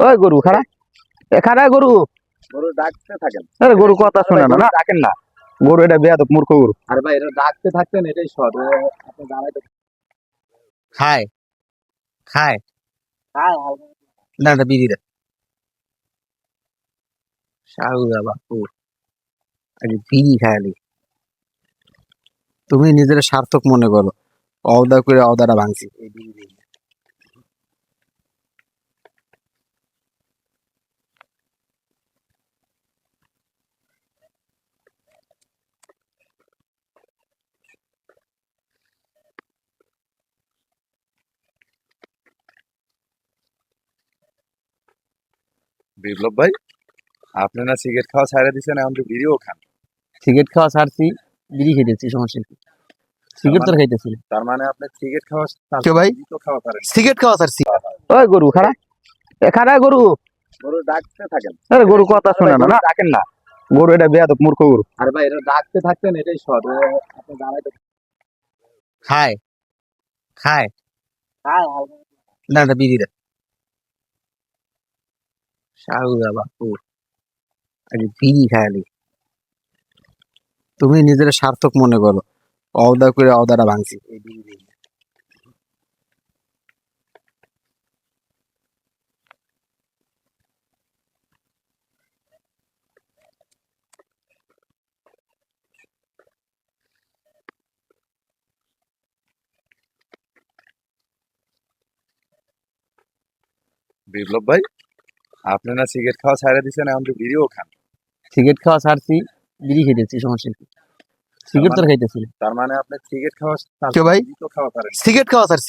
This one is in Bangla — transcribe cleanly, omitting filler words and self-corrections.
ওই গরু খাড়া খাড়া গরু গরু ডাকতে থাকেন। আরে গরু কথা শুনে না না ডাকেন না। গরু এটা বেয়াদব মূর্খ গরু আরে ভাই এটা ডাকতে থাকতেন, এটাই সদ। আপনি দাঁড়াইতে খায় খায় খায় না না বিড়ি দে শাহুদা বাপু আগে বিড়ি খায়ালি তুমি নিজের সার্থক মনে করো অওদা করে অওদাটা ভাঙছি এই বিড়ি দিয়ে। বিপ্লব ভাই, আপনি না সিগারেট খাওয়া ছাড়া দিচ্ছেন, এখন তো বিড়িও খান। সিগারেট খাওয়া ছাড়ছি বিড়ি খেতেছি সমস্যা কি সিগারেট তো খাইতেছি না। তার মানে আপনি সিগারেট খাওয়া কেউ ভাই বিড়ি তো খাওয়া পারেন। সিগারেট খাওয়া ছাড়ছি ওই গরু খাড়া খাড়া গরু গরু ডাকতে থাকেন। আরে গরু কথা শুনে না না ডাকেন না। গরু এটা বেয়াদব মূর্খ গরু আরে ভাই এটা ডাকতে থাকতেন, এটাই সদ। আপনি দাঁড়াইতে খায় খায় খায় না না বিড়ি দে শাহুদা বাপু আগে বিড়ি খায়ালি তুমি নিজের সার্থক মনে করো অওদা করে অওদাটা ভাঙছি এই বিড়ি দিয়ে। বিপ্লব ভাই, আপনি না সিগারেট খাওয়া ছাড়া দিচ্ছেন, এখন তো বিড়িও খান। সিগারেট খাওয়া ছাড়ছি বিড়ি খেতেছি সমস্যা কি সিগারেট তো খাইতেছি না। তার মানে আপনি সিগারেট খাওয়া কেউ ভাই বিড়ি তো খাওয়া পারেন। সিগারেট খাওয়া ছাড়ছি